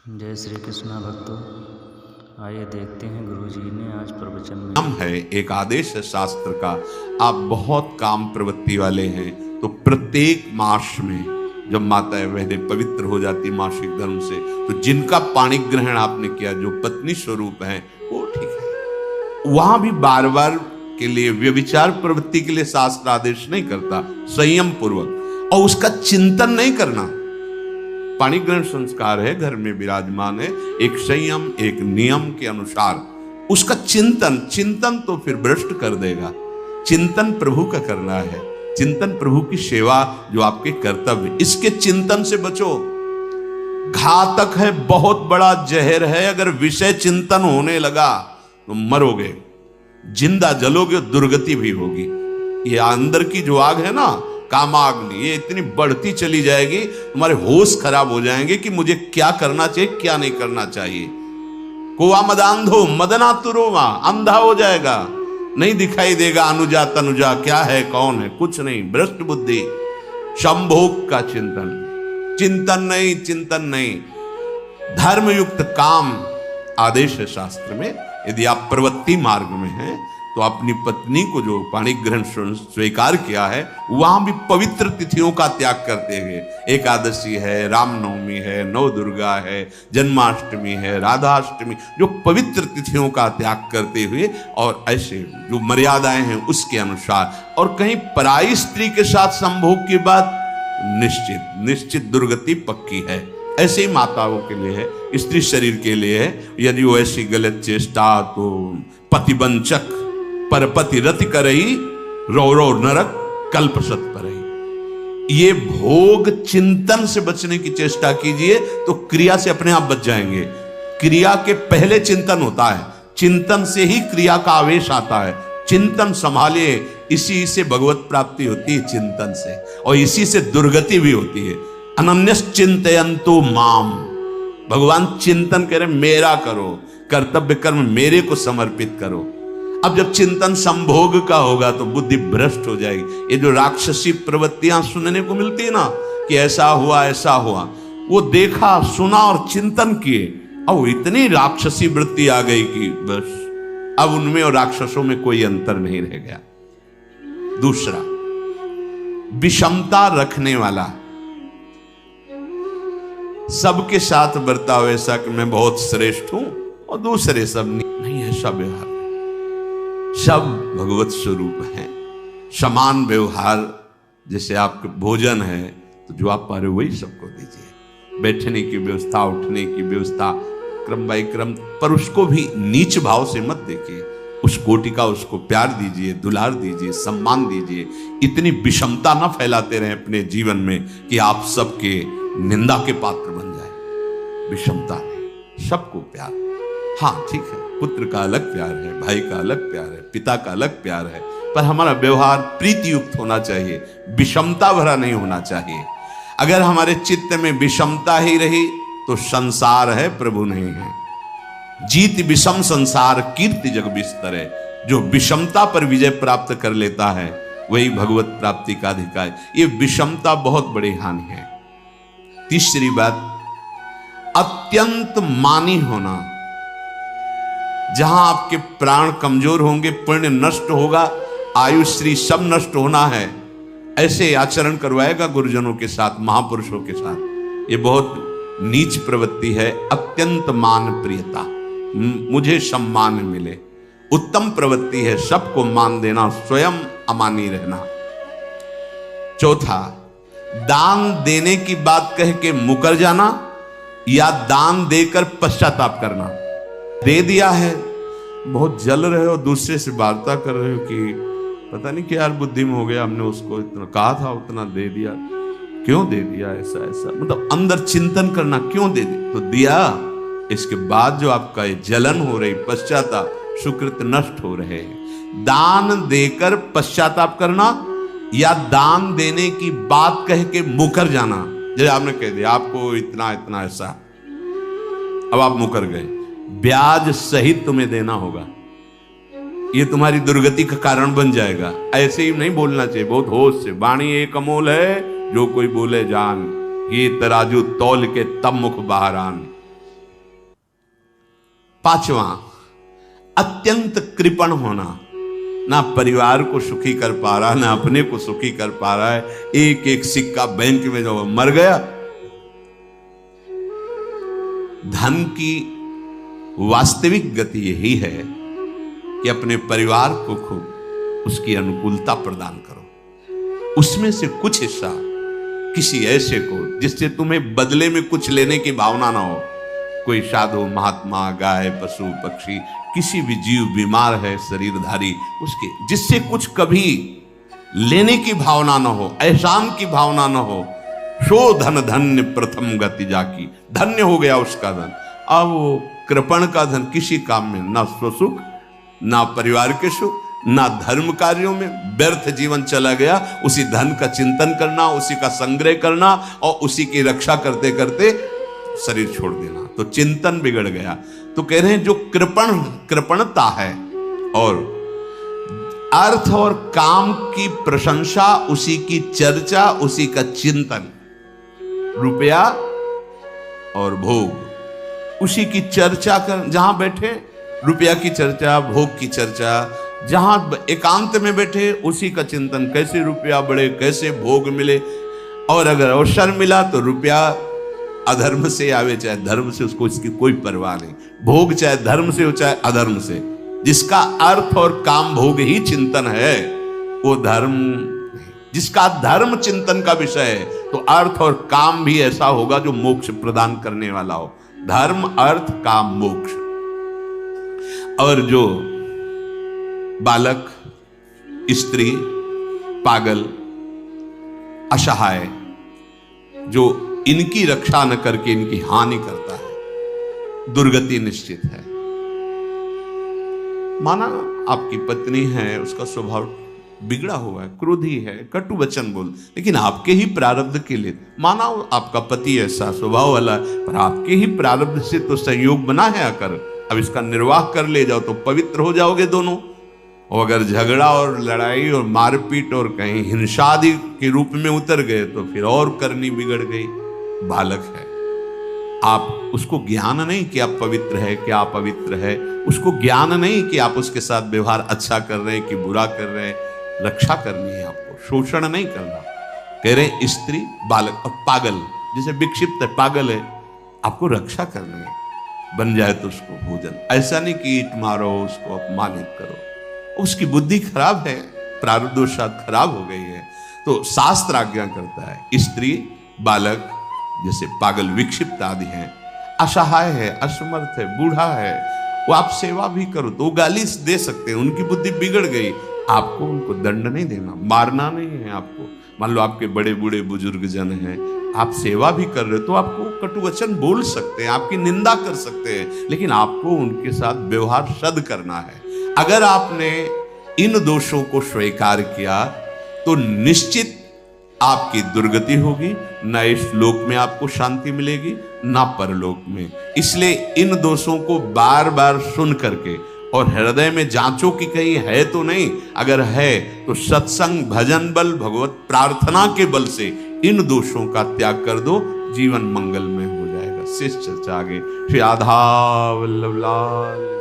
जय श्री कृष्णा भक्तों, आइए देखते हैं गुरुजी ने आज प्रवचन में। नाम है, एक आदेश है शास्त्र का। आप बहुत काम प्रवृत्ति वाले हैं तो प्रत्येक मास में जब माता बहनें पवित्र हो जाती मासिक धर्म से, तो जिनका पाणी ग्रहण आपने किया, जो पत्नी स्वरूप है, वो ठीक है। वहां भी बार बार के लिए व्यभिचार प्रवृत्ति के लिए शास्त्र आदेश नहीं करता, संयम पूर्वक, और उसका चिंतन नहीं करना। पाणी ग्रहण संस्कार है, घर में विराजमान है, एक संयम एक नियम के अनुसार उसका चिंतन तो फिर भ्रष्ट कर देगा। चिंतन प्रभु का करना है, चिंतन प्रभु की सेवा जो आपके कर्तव्य, इसके चिंतन से बचो। घातक है, बहुत बड़ा जहर है। अगर विषय चिंतन होने लगा तो मरोगे, जिंदा जलोगे, दुर्गति भी होगी। ये अंदर की जो आग है ना, कामाग्नि, ये इतनी बढ़ती चली जाएगी, तुम्हारे होश खराब हो जाएंगे कि मुझे क्या करना चाहिए, क्या नहीं करना चाहिए। कोवा मदांधो मदनातुरोमा, अंधा हो जाएगा, नहीं दिखाई देगा अनुजा तनुजा क्या है कौन है, कुछ नहीं, भ्रष्ट बुद्धि। संभोग का चिंतन नहीं। धर्मयुक्त काम आदेश है शास्त्र में। यदि आप प्रवृत्ति मार्ग में हैं तो अपनी पत्नी को जो पाणी ग्रहण स्वीकार किया है, वहां भी पवित्र तिथियों का त्याग करते हुए, एकादशी है, रामनवमी है, नव दुर्गा है, जन्माष्टमी है, राधाष्टमी, जो पवित्र तिथियों का त्याग करते हुए, और ऐसे जो मर्यादाएं हैं उसके अनुसार, और कहीं पराई स्त्री के साथ संभोग की बात निश्चित दुर्गति पक्की है। ऐसे ही माताओं के लिए है, स्त्री शरीर के लिए है। यदि वो ऐसी गलत चेष्टा, तो पतिवंचक परपति रति करई, रो नरक कल्पसत परई। ये भोग चिंतन से बचने की चेष्टा कीजिए तो क्रिया से अपने आप बच जाएंगे। क्रिया के पहले चिंतन होता है, चिंतन से ही क्रिया का आवेश आता है। चिंतन संभालिए, इसी से भगवत प्राप्ति होती है, चिंतन से, और इसी से दुर्गति भी होती है। अनन्यस चिंतयन्तु माम, भगवान चिंतन करें, मेरा करो, कर्तव्य कर्म मेरे को समर्पित करो। अब जब चिंतन संभोग का होगा तो बुद्धि भ्रष्ट हो जाएगी। ये जो राक्षसी प्रवृत्तियां सुनने को मिलती है ना, कि ऐसा हुआ, वो देखा सुना और चिंतन किए, और इतनी राक्षसी वृत्ति आ गई कि बस अब उनमें और राक्षसों में कोई अंतर नहीं रह गया। दूसरा, विषमता रखने वाला, सबके साथ बर्ताव ऐसा कि मैं बहुत श्रेष्ठ हूं और दूसरे सब नहीं, ऐसा व्यवहार। सब भगवत स्वरूप है, समान व्यवहार। जैसे आपके भोजन है तो जो आप पा रहे हो वही सबको दीजिए। बैठने की व्यवस्था, उठने की व्यवस्था, क्रम बाय क्रम, पर उसको भी नीच भाव से मत देखिए। उस कोटि का उसको प्यार दीजिए, दुलार दीजिए, सम्मान दीजिए। इतनी विषमता न फैलाते रहे अपने जीवन में कि आप सबके निंदा के पात्र बन जाए। विषमता नहीं, सबको प्यार। हाँ ठीक है, पुत्र का अलग प्यार है, भाई का अलग प्यार है, पिता का अलग प्यार है, पर हमारा व्यवहार प्रीति युक्त होना चाहिए, विषमता भरा नहीं होना चाहिए। अगर हमारे चित्त में विषमता ही रही तो संसार है, प्रभु नहीं है। जीत विषम संसार कीर्ति जग बिस्तर है। जो विषमता पर विजय प्राप्त कर लेता है वही भगवत प्राप्ति का अधिकारी। ये विषमता बहुत बड़ी हानि है। तीसरी बात, अत्यंत मानी होना। जहां आपके प्राण कमजोर होंगे, पुण्य नष्ट होगा, आयुश्री सब नष्ट होना है, ऐसे आचरण करवाएगा गुरुजनों के साथ, महापुरुषों के साथ। ये बहुत नीच प्रवृत्ति है। अत्यंत मान प्रियता, मुझे सम्मान मिले, उत्तम प्रवृत्ति है। सबको मान देना, स्वयं अमानी रहना। चौथा, दान देने की बात कह के मुकर जाना या दान देकर पश्चाताप करना। दे दिया है, बहुत जल रहे हो, दूसरे से वार्ता कर रहे हो कि पता नहीं क्या यार बुद्धि में हो गया, हमने उसको इतना कहा था, उतना दे दिया, क्यों दे दिया, ऐसा मतलब अंदर चिंतन करना, क्यों दे दिया तो दिया। इसके बाद जो आपका जलन हो रही, पश्चाताप, सुकृत नष्ट हो रहे हैं। दान देकर पश्चाताप करना या दान देने की बात कह के मुकर जाना। जैसे आपने कह दिया आपको इतना ऐसा, अब आप मुकर गए, ब्याज सहित तुम्हें देना होगा, ये तुम्हारी दुर्गति का कारण बन जाएगा। ऐसे ही नहीं बोलना चाहिए, बहुत होश से। वाणी एक अमोल है, जो कोई बोले जान, ये तराजू तौल के तब मुख बाहर आन। पांचवा, अत्यंत कृपण होना, ना परिवार को सुखी कर पा रहा, ना अपने को सुखी कर पा रहा है। एक एक सिक्का बैंक में जो मर गया। धन की वास्तविक गति यही है कि अपने परिवार को खूब उसकी अनुकूलता प्रदान करो, उसमें से कुछ हिस्सा किसी ऐसे को जिससे तुम्हें बदले में कुछ लेने की भावना ना हो। कोई साधु महात्मा, गाय, पशु, पक्षी, किसी भी जीव बीमार है शरीरधारी, उसके जिससे कुछ कभी लेने की भावना ना हो, एहसान की भावना ना हो। सो धन धन्य प्रथम गति जाकी, धन्य हो गया उसका धन। अब वो कृपण का धन किसी काम में ना स्वसुख, ना परिवार के सुख, ना धर्म कार्यों में, व्यर्थ जीवन चला गया। उसी धन का चिंतन करना, उसी का संग्रह करना और उसी की रक्षा करते करते शरीर छोड़ देना, तो चिंतन बिगड़ गया। तो कह रहे हैं जो कृपणता है और अर्थ और काम की प्रशंसा, उसी की चर्चा, उसी का चिंतन, रुपया और भोग, उसी की चर्चा कर, जहां बैठे रुपया की चर्चा, भोग की चर्चा, जहां एकांत में बैठे उसी का चिंतन, कैसे रुपया बढ़े, कैसे भोग मिले। और अगर अवसर मिला तो रुपया अधर्म से आवे चाहे धर्म से, उसको इसकी कोई परवाह नहीं। भोग चाहे धर्म से हो चाहे अधर्म से, जिसका अर्थ और काम भोग ही चिंतन है वो धर्म, जिसका धर्म चिंतन का विषय है तो अर्थ और काम भी ऐसा होगा जो मोक्ष प्रदान करने वाला हो। धर्म, अर्थ, काम, मोक्ष। और जो बालक, स्त्री, पागल, असहाय, जो इनकी रक्षा न करके इनकी हानि करता है, दुर्गति निश्चित है। माना आपकी पत्नी है, उसका स्वभाव बिगड़ा हुआ है, क्रोधी है, कटु वचन बोल, लेकिन आपके ही प्रारब्ध के लिए, माना आपका पति ऐसा स्वभाव वाला है, पर आपके ही प्रारब्ध से तो संयोग बना है आकर, अब इसका निर्वाह कर ले जाओ तो पवित्र हो जाओगे दोनों। और अगर झगड़ा और लड़ाई और मारपीट और कहीं हिंसा आदि के रूप में उतर गए तो फिर और करनी बिगड़ गई। बालक है, आप उसको ज्ञान नहीं कि आप पवित्र है, कि आप पवित्र है, उसको ज्ञान नहीं कि आप उसके साथ व्यवहार अच्छा कर रहे हैं कि बुरा कर रहे हैं। रक्षा करनी है आपको, शोषण नहीं करना। कह रहे हैं स्त्री, बालक और पागल, जैसे विक्षिप्त है, पागल है, आपको रक्षा करनी है। बन जाए तो उसको भोजन, ऐसा नहीं कि ईंट मारो, उसको अपमानित करो, उसकी बुद्धि खराब है, प्रारब्धवशात खराब हो गई है। तो शास्त्र आज्ञा करता है स्त्री, बालक, जैसे पागल, विक्षिप्त आदि हैं, असहाय है, असमर्थ है, बूढ़ा है, वो आप सेवा भी करो तो वो गाली दे सकते हैं, उनकी बुद्धि बिगड़ गई। आपको उनको दंड नहीं देना, मारना नहीं है आपको। मान लो आपके बड़े बूढ़े बुजुर्ग जन हैं, आप सेवा भी कर रहे हो तो आपको कटु वचन बोल सकते हैं, आपकी निंदा कर सकते हैं, लेकिन आपको उनके साथ व्यवहार सद करना है। अगर आपने इन दोषों को स्वीकार किया तो निश्चित आपकी दुर्गति होगी, न इस लोक में आपको शांति मिलेगी न परलोक में। इसलिए इन दोषों को बार बार सुन करके और हृदय में जांचो कि कहीं है तो नहीं, अगर है तो सत्संग, भजन बल, भगवत प्रार्थना के बल से इन दोषों का त्याग कर दो, जीवन मंगलमय हो जाएगा। शेष चर्चा आगे। श्री राधा वल्लभ लाल।